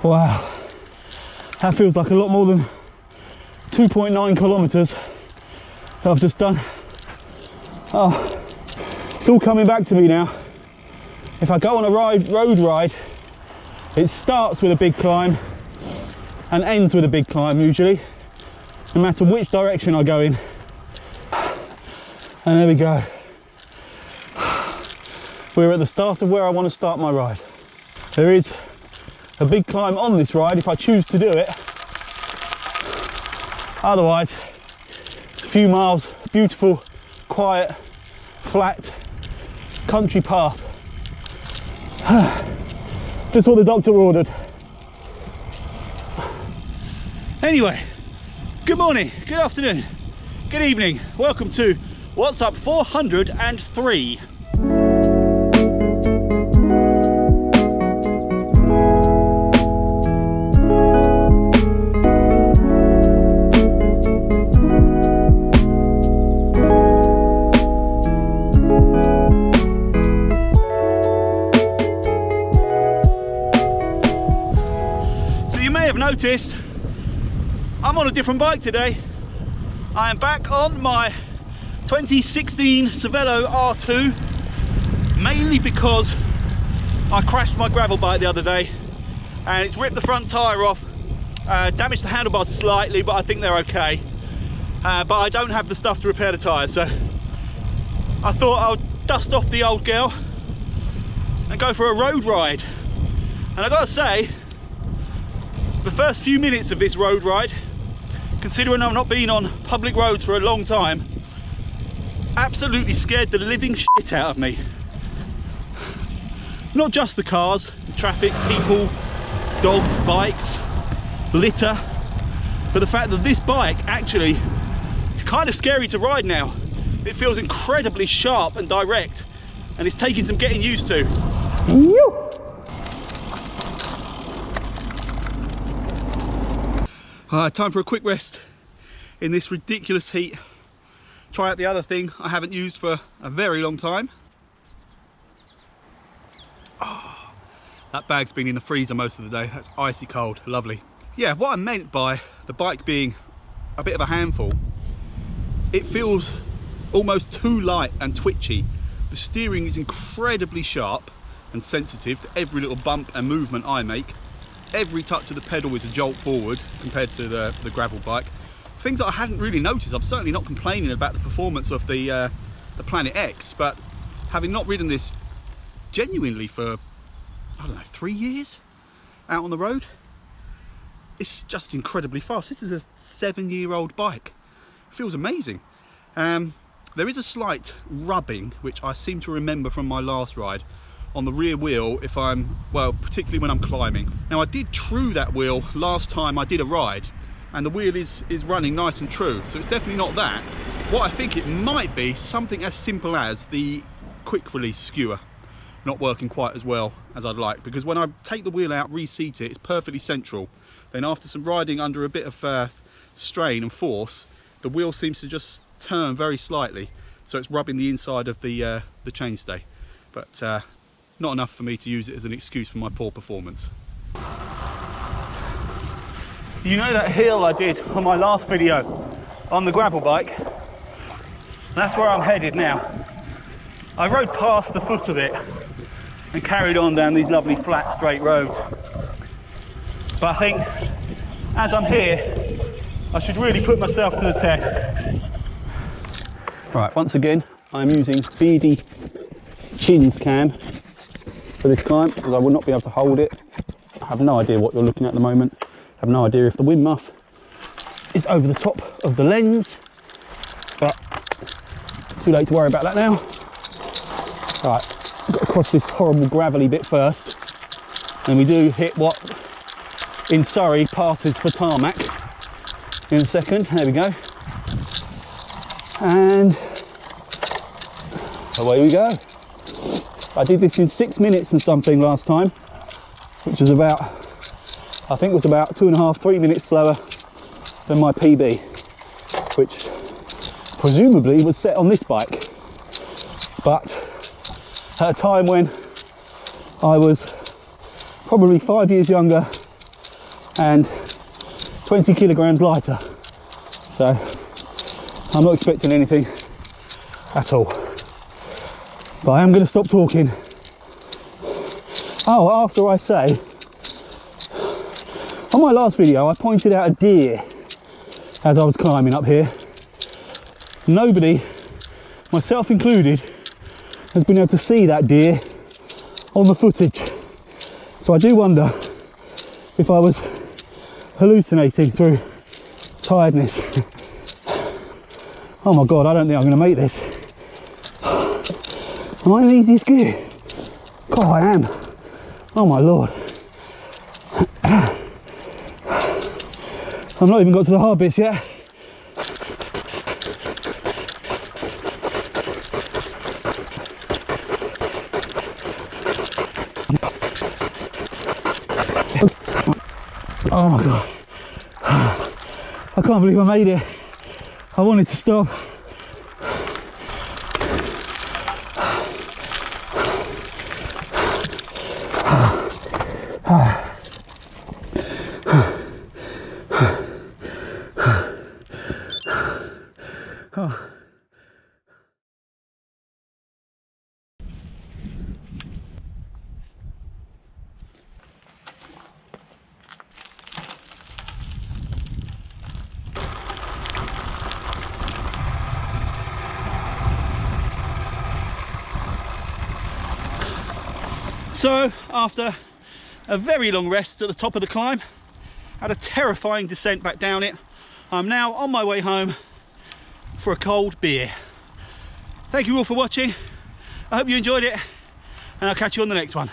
Wow, that feels like a lot more than 2.9 kilometers that I've just done. Oh, it's all coming back to me now. If I go on a road ride, it starts with a big climb and ends with a big climb usually, no matter which direction I go in. And there we go. We're at the start of where I want to start my ride. There is a big climb on this ride if I choose to do it. Otherwise, it's a few miles, beautiful, quiet, flat country path. Just what the doctor ordered. Anyway, good morning, good afternoon, good evening. Welcome to What's Up 403. Noticed I'm on a different bike today. I am back on my 2016 Cervelo R2, mainly because I crashed my gravel bike the other day and it's ripped the front tyre off, damaged the handlebars slightly, but I think they're okay. But I don't have the stuff to repair the tyres, so I thought I would dust off the old girl and go for a road ride. And I gotta say, the first few minutes of this road ride, considering I've not been on public roads for a long time, absolutely scared the living shit out of me. Not just the cars, traffic, people, dogs, bikes, litter, but the fact that this bike actually is kind of scary to ride now. It feels incredibly sharp and direct, and it's taking some getting used to. Time for a quick rest in this ridiculous heat. Try out the other thing I haven't used for a very long time. Oh, that bag's been in the freezer most of the day. That's icy cold, lovely. Yeah, what I meant by the bike being a bit of a handful, it feels almost too light and twitchy. The steering is incredibly sharp and sensitive to every little bump and movement I make. Every touch of the pedal is a jolt forward compared to the gravel bike. Things that I hadn't really noticed. I'm certainly not complaining about the performance of the Planet X, but having not ridden this genuinely for, I don't know, 3 years out on the road, it's just incredibly fast. This is a 7-year-old bike. It feels amazing. There is a slight rubbing, which I seem to remember from my last ride, on the rear wheel if I'm, well, particularly when I'm climbing. Now I did true that wheel last time I did a ride, and the wheel is running nice and true, so it's definitely not that. What I think it might be, something as simple as the quick release skewer not working quite as well as I'd like, because when I take the wheel out, reseat it, it's perfectly central. Then after some riding under a bit of strain and force, the wheel seems to just turn very slightly, so it's rubbing the inside of the chainstay. But not enough for me to use it as an excuse for my poor performance. You know that hill I did on my last video on the gravel bike? That's where I'm headed now. I rode past the foot of it and carried on down these lovely flat straight roads. But I think as I'm here, I should really put myself to the test. Right, once again, I'm using Beady Chins cam for this climb, because I will not be able to hold it. I have no idea what you're looking at the moment. I have no idea if the wind muff is over the top of the lens, but too late to worry about that now. Right, got to cross this horrible gravelly bit first, and we do hit what in Surrey passes for tarmac in a second. There we go, and away we go. I did this in 6 minutes and something last time, which is about, I think it was about 2.5–3 minutes slower than my PB, which presumably was set on this bike. But at a time when I was probably 5 years younger and 20 kilograms lighter. So I'm not expecting anything at all. But I am going to stop talking. Oh, after I say, on my last video I pointed out a deer as I was climbing up here. Nobody, myself included, has been able to see that deer on the footage. So I do wonder if I was hallucinating through tiredness. Oh my god, I don't think I'm going to make this. Am I in easiest gear? God, I am. Oh my lord. I've not even got to the hard bits yet. Oh my god. I can't believe I made it. I wanted to stop. So after a very long rest at the top of the climb, had a terrifying descent back down it, I'm now on my way home for a cold beer. Thank you all for watching. I hope you enjoyed it, and I'll catch you on the next one.